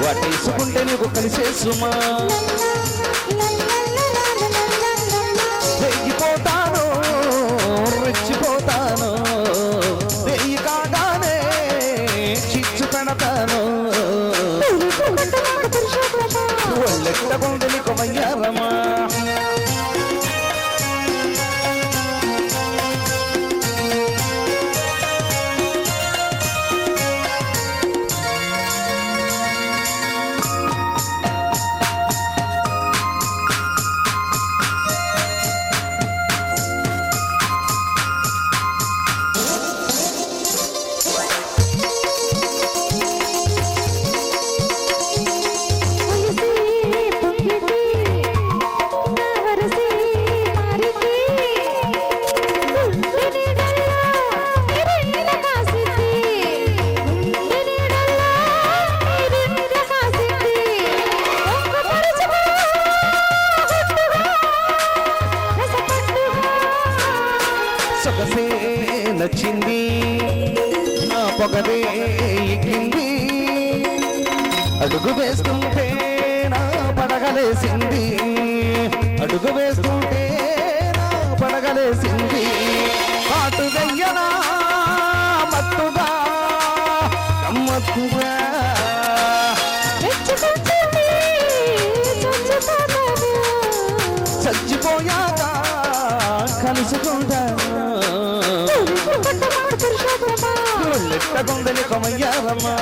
వాటేసుకుంటే నీకు కలిసే సుమా రెచ్చిపోతాను రెచ్చిపోతాను వెయ్యి కాగానే చిచ్చు పెడతాను ఒళ్ళెక్కకుండా నీకు వయ్యారమా నచ్చింది నా పొగదే ఎక్కింది అడుగు వేస్తుంటే నా పడగలేసింది అడుగు వేస్తుంటే నా పడగలేసింది పాటు వెయ్యనా మత్తుగా గమ్మత్తుగా చచ్చిపోయాక కలుసుకుంటాను లెక్కకుందని కొమయ్యారమ్మా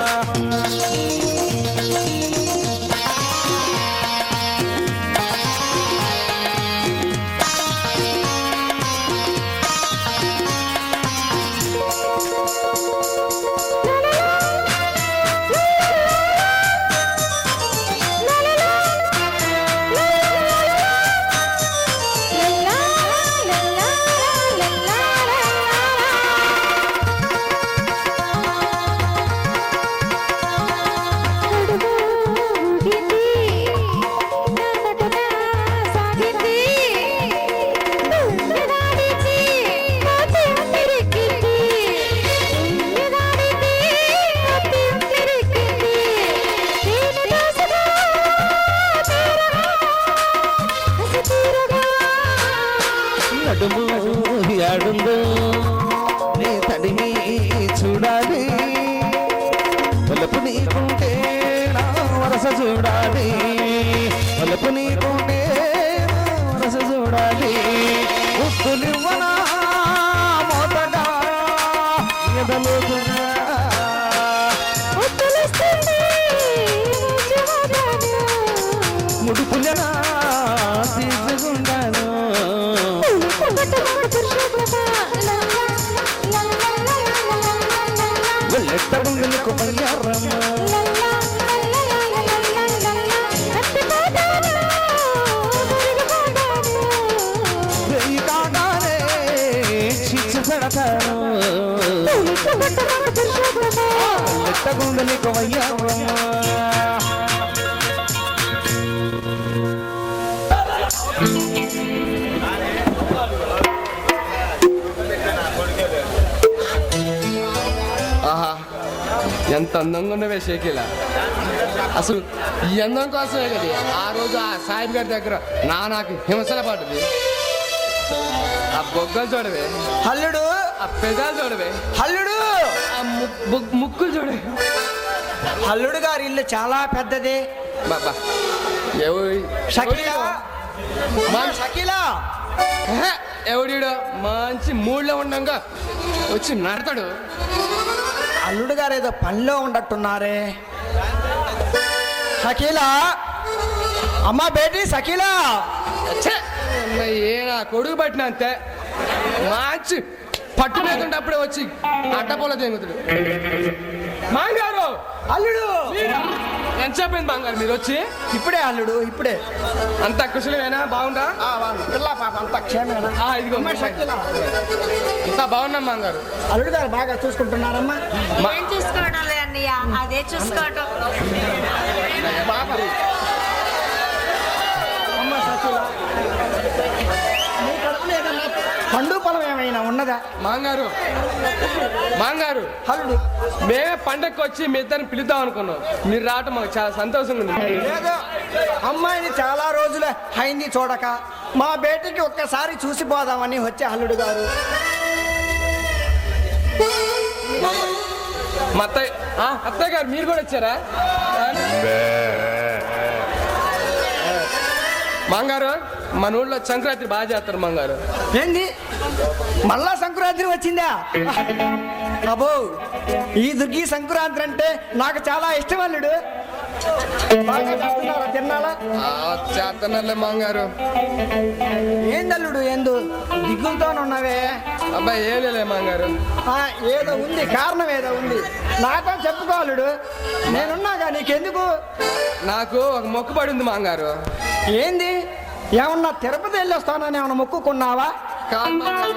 ఆడుందో నీ తడిని చూడాలి వలపు నీకుంటే నా వరస చూడాలి వలపు నీకుంటే నా వరస చూడాలి ఉప్పులివ్వనా మోతగా ఎదలుగా ముడుపులనా తీసుకుంటాను వెళ్ళెట్టగుండలు కొమయ్యారమ్మా వెయ్యి కాగానే చిచ్చు పెడతాను వెళ్ళెట్టగుండలు కొమయ్యారమ్మా ఆహా ఎంత అందంగా ఉన్నవే షేకిలా అసలు ఈ అందం కోసమే కదా ఆ రోజు ఆ సాయిబ్ గారి దగ్గర నాకు హింసల పడ్డది ఆ బొగ్గలు చూడవే హల్లుడు ఆ పెదాలు చూడవే హల్లుడు ఆ ముక్కులు చూడవే హల్లుడు గారి ఇల్లు చాలా పెద్దది బాబా ఎవరి షకీలా షకీలా ఎవడీడో మంచి మూడ్లో ఉండంగా వచ్చి నడతాడు. అల్లుడు గారు ఏదో పనిలో ఉండట్టున్నారే. షకీలా అమ్మా బేటీ షకీలా. ఛే! ఏ నా కొడుకు పట్టిన అంతే మంచి పట్టు లేకుండా అప్పుడే వచ్చి అడ్డపోల తెంగుతాడు. మాంగారు అల్లుడు ఎంత చెప్పింది మాంగారు మీరు వచ్చి? ఇప్పుడే అల్లుడు ఇప్పుడే. అంత కుశలమేనా? బాగుందా? పిల్ల పాప అంతా క్షేమేనా? ఇదిగో అమ్మా షకీలా అంతా బాగున్నాం మాంగారు. అల్లుడు గారు బాగా చూసుకుంటున్నారమ్మా. ఏం చూసుకోవడం లే అన్నయ్య, అదే చూసుకోవటం. అమ్మ షకీలా నీ కడుపులో ఏదన్నా పండు పొలం ఏమైనా ఉన్నదా? మాంగారు మాంగారు అల్లుడు మేమే పండగకి వచ్చి మీ ఇద్దరిని పిలుద్దాం అనుకున్నాం. మీరు రావటం మాకు చాలా సంతోషంగా ఉంది. లేదో అమ్మాయిని చాలా రోజులే అయింది చూడక, మా బేటికి ఒక్కసారి చూసిపోదామని వచ్చే అల్లుడు గారు. మా అత్తయ్య గారు మీరు కూడా వచ్చారా? మాంగారు మన ఊళ్ళో సంక్రాంతి బాగా చేస్తారు మాంగారు. ఏంది మళ్ళా సంక్రాంతి వచ్చిందా? అబ్బో ఈ దుర్గి సంక్రాంతి అంటే నాకు చాలా ఇష్టం అల్లుడు. బాగా చేస్తున్నారా తిన్నాలా? చేస్తున్నారులే మాంగారు. ఏందల్లుడు ఎందు దిగులతో ఉన్నవే? అబ్బాయి ఏం లేలే మాంగారు. ఏదో ఉంది, కారణం ఏదో ఉంది, నాతో చెప్పుకోవాలుడు. నేనున్నాగా నీకెందుకు? నాకు ఒక మొక్కుబడి ఉంది మాంగారు. ఏంది? ఏమన్నా తిరుపతి వెళ్ళి వస్తానని ఏమన్నా మొక్కుకున్నావా? కాదు మాంగారు.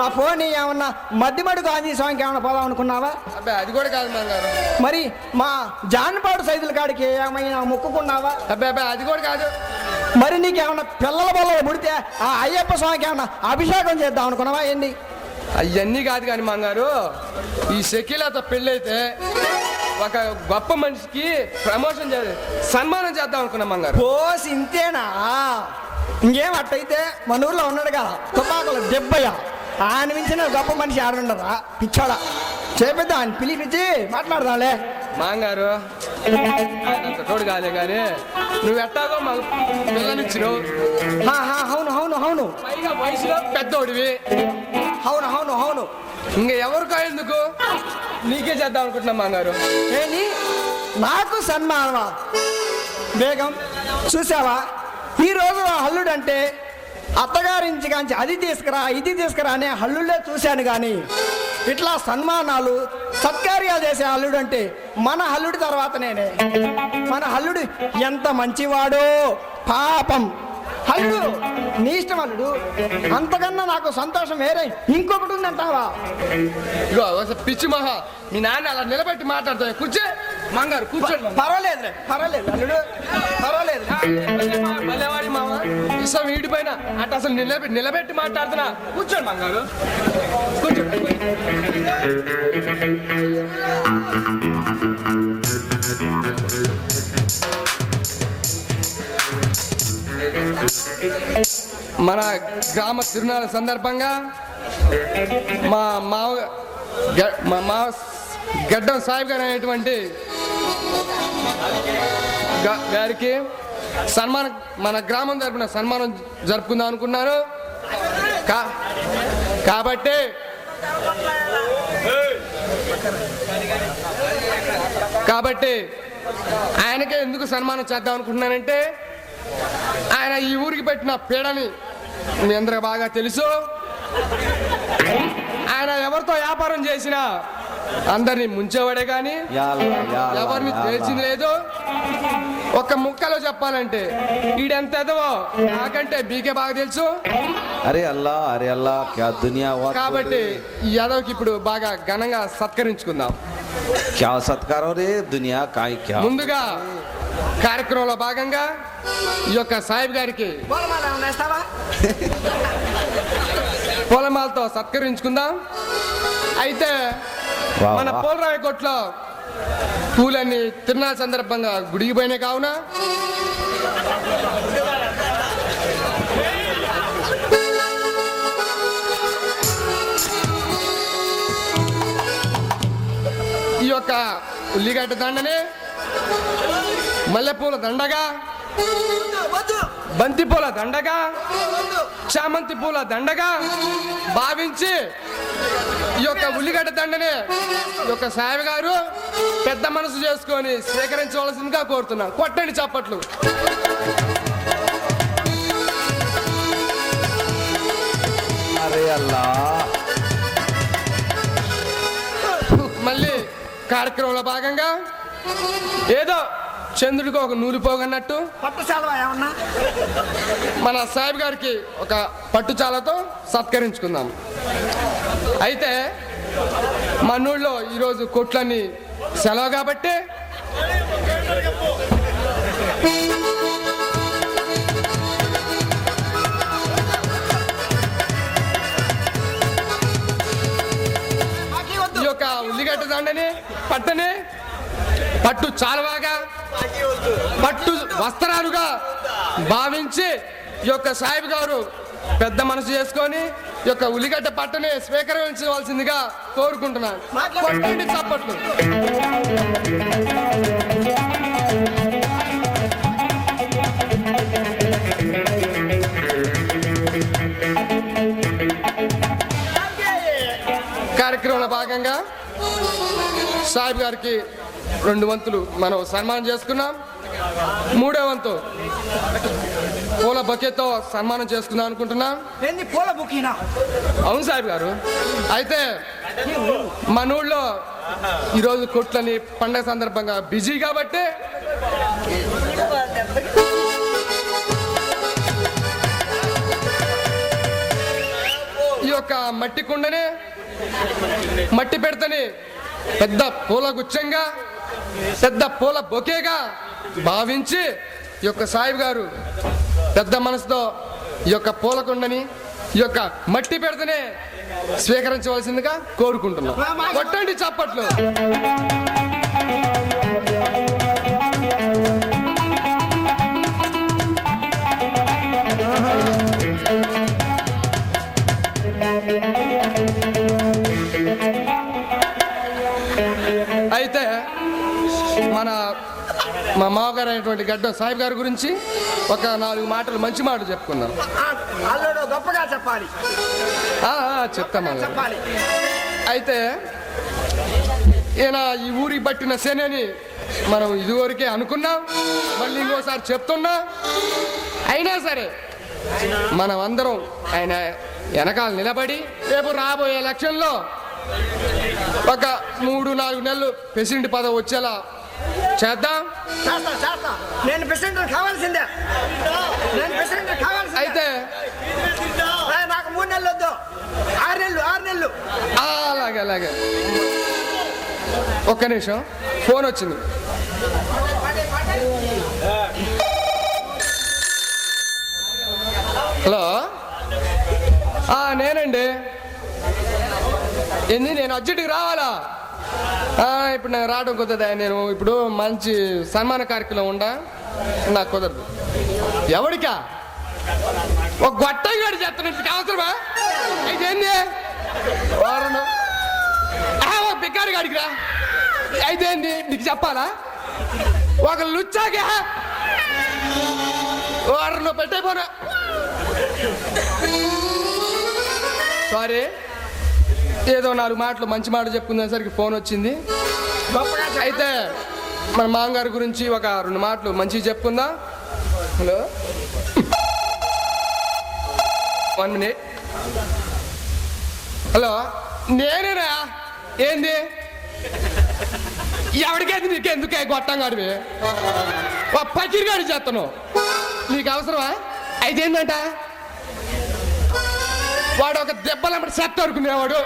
ఆ ఫోన్ ఏమన్నా మధ్యమడుగు ఆంజనేయ స్వామికి ఏమన్నా పోదాం అనుకున్నావా? అబ్బాయి అది కూడా కాదు మాంగారు. మరి మా జాన్పాడు సైదుల కాడికి ఏమైనా మొక్కుకున్నావా? అబ్బాయి అది కూడా కాదు. మరి నీకేమన్నా పిల్లల బొల్లలు పుడితే ఆ అయ్యప్ప స్వామికి ఏమన్నా అభిషేకం చేద్దాం అనుకున్నావా? ఏంది? అవన్నీ కాదు కానీ మాంగారు, ఈ షకీలాతో పెళ్ళైతే ఒక గొప్ప మనిషికి ప్రమోషన్ సన్మానం చేద్దాం అనుకున్నాం మాంగారు. పోసి ఇంతేనా? ఇంకేం అట్టయితే మన ఊర్లో ఉన్నాడుగా తుపాకులు దెబ్బయ్య, ఆయన మించిన గొప్ప మనిషి ఆడుండరా పిచ్చోడా. చేపిద్దాం, ఆయన పిలిపించి మాట్లాడదాంలే. మాంగారు ఆయనంత తోడు కాలే కానీ నువ్వు ఎట్టాగో మాకు పిల్లనిచ్చినావు. అవును అవును అవును పైగా వయసులో పెద్దోడివి. అవును అవును అవును ఇంకా ఎవరికో ఎందుకు నీకే చేద్దాం అనుకుంటున్నాం మాంగారు. ఏంటి నాకు సన్మానమా? బేగం చూసావా, ఈ రోజు అల్లుడు అంటే అత్తగారించి కాంచి అది తీసుకురా ఇది తీసుకురా అనే అల్లుళ్ళే చూశాను కానీ ఇట్లా సన్మానాలు సత్కార్యాలు చేసే అల్లుడు అంటే మన అల్లుడి తర్వాత నేనే. మన అల్లుడు ఎంత మంచివాడో పాపం. అల్లుడు నీ ఇష్టం అల్లుడు, అంతకన్నా నాకు సంతోషం వేరే ఇంకొకటి ఉందంటావా? ఇగో ఒకసారి పిచ్చి మహా మీ నాన్న అలా నిలబెట్టి మాట్లాడుతా. కూర్చో మాంగారు కూర్చోండి. పర్వాలేదులే పర్వాలేదు అల్లుడు పర్వాలేదు. మళ్ళీ మామ ఇష్టం వీడి పైన అంటే అసలు నిలబెట్టి మాట్లాడుతున్నా. కూర్చోండి మాంగారు కూర్చోండి. మన గ్రామ తిరునాళ్ళ సందర్భంగా మా మావ గడ్డం సాహిబ్ గారు అనేటువంటి గారికి సన్మానం మన గ్రామం తరపున సన్మానం జరుపుకుందాం అనుకున్నారు. కాబట్టి ఆయనకే ఎందుకు సన్మానం చేద్దాం అనుకుంటున్నానంటే ఆయన ఈ ఊరికి పెట్టిన పీడని మీ అందరికి బాగా తెలుసు. ఆయన ఎవరితో వ్యాపారం చేసినా అందరినీ ముంచేవాడే కానీ ఎవరిని తెలిసింది లేదు. ఒక ముక్కలో చెప్పాలంటే ఈడెంత ఎదవో నాకంటే బీకే బాగా తెలుసు. అరే అల్లా క్యా దునియా. కాబట్టి ఈ యాదవ్కి ఇప్పుడు బాగా ఘనంగా సత్కరించుకుందాం. క్యా సత్కారం రే దునియా కాయ్ క్యా. ముందుగా కార్యక్రమంలో భాగంగా ఈ యొక్క సాహిబ్ గారికి పూలమాలతో సత్కరించుకుందాం. అయితే మన పోలరాయి కొట్లో పూలన్నీ తిరునాళ్ళ సందర్భంగా గుడికి పోయినాయి కావున ఈ యొక్క ఉల్లిగడ్డ దండని మల్లెపూల దండగా, వద్దు బంతి పూల దండగా, వద్దు. చామంతి పూల దండగా భావించి ఈ యొక్క ఉల్లిగడ్డ దండని ఈ యొక్క సాయి గారు పెద్ద మనసు చేసుకొని స్వీకరించవలసిందిగా కోరుతున్నాను. కొట్టండి చప్పట్లు. अरे अल्लाह మళ్ళీ కార్యక్రమంలో భాగంగా ఏదో చంద్రుడికి ఒక నూలు పోగన్నట్టు పట్టు సెలవా ఏమన్నా మన సాహిబ్ గారికి ఒక పట్టుచాలతో సత్కరించుకుందాం. అయితే మన ఊళ్ళో ఈరోజు కొట్లన్నీ సెలవు కాబట్టి ఈ యొక్క ఉల్లిగడ్డ దండని పట్టని పట్టు చాలవాగా పట్టు వస్త్రాలుగా భావించి ఈ యొక్క సాహిబ్ గారు పెద్ద మనసు చేసుకొని ఈ యొక్క ఉల్లిగడ్డ పట్టని స్వీకరించవలసిందిగా కోరుకుంటున్నాను. కొట్టండి చప్పట్లు. కార్యక్రమంలో భాగంగా సాహిబ్ గారికి 2 వంతులు మనం సన్మానం చేసుకున్నాం. 3వ వంతు పూల బొకేతో సన్మానం చేసుకుందాం అనుకుంటున్నాం. ఏంది పూల బుకినా అవును సాహిబ్ గారు. అయితే మన ఊళ్ళో ఈరోజు కొట్లని పండగ సందర్భంగా బిజీ కాబట్టి ఈ యొక్క మట్టి కుండని మట్టి పెడతని పెద్ద పూల గుచ్చంగా పెద్ద పూల బొకేగా భావించి ఈ యొక్క సాహిబ్ గారు పెద్ద మనసుతో ఈ యొక్క పూల కుండని ఈ యొక్క మట్టి పెడతనే స్వీకరించవలసిందిగా కోరుకుంటున్నాం. కొట్టండి చప్పట్లు. అయితే మా మామగారు అయినటువంటి గడ్డం సాహిబ్ గారి గురించి ఒక 4 మాటలు మంచి మాటలు చెప్పుకుందాం. అల్లుడు గొప్పగా చెప్పాలి చెప్తామా. చెప్పాలి. అయితే ఈయన ఈ ఊరికి పట్టిన శని మనం ఇదివరకే అనుకున్నాం, మళ్ళీ ఇంకోసారి చెప్తున్నా. అయినా సరే మనం అందరం ఆయన వెనకాల నిలబడి రేపు రాబోయే ఎలక్షన్లో ఒక 3-4 నెలలు ప్రెసిడెంట్ పదవి వచ్చేలా చేద్దాం. చేస్తా. నేను ప్రెసిడెంట్ కావాల్సిందే. అయితే నాకు 3 నెలలు వద్దు, 6 నెలలు. అలాగే ఒక్క నిమిషం, ఫోన్ వచ్చింది. హలో, నేనండి. ఏంది, నేను అర్జెంటుగా రావాలా? ఇప్పుడు నాకు రావడం కుదరదా? నేను ఇప్పుడు మంచి సన్మాన కార్యక్రమం ఉండా, నాకు కుదరదు. ఎవడికా? ఒక గొట్టగాడు చేస్తున్నట్టు అవసరమా? అయితే ఏంది వారను ఒక బిక్కాడు గాడికి రా. అయితే ఏంది నీకు చెప్పాలా? ఒక లుచ్చాగా వారను పెట్టైపోనా. సారీ, ఏదో 4 మాటలు మంచి మాటలు చెప్పుకునేసరికి ఫోన్ వచ్చింది. అయితే మన మామగారి గురించి ఒక 2 మాటలు మంచిగా చెప్పుకుందాం. Hello, 1 minute. హలో, నేనేనా? ఏంది? ఎవరికైతే నీకెందుకే గొట్టంగాడివి? పచ్చిరిగాడి చేస్తాను, నీకు అవసరమా? అయితే ఏంటంట, వాడు ఒక దెబ్బలంబడి సెట్ అనుకునేవాడు.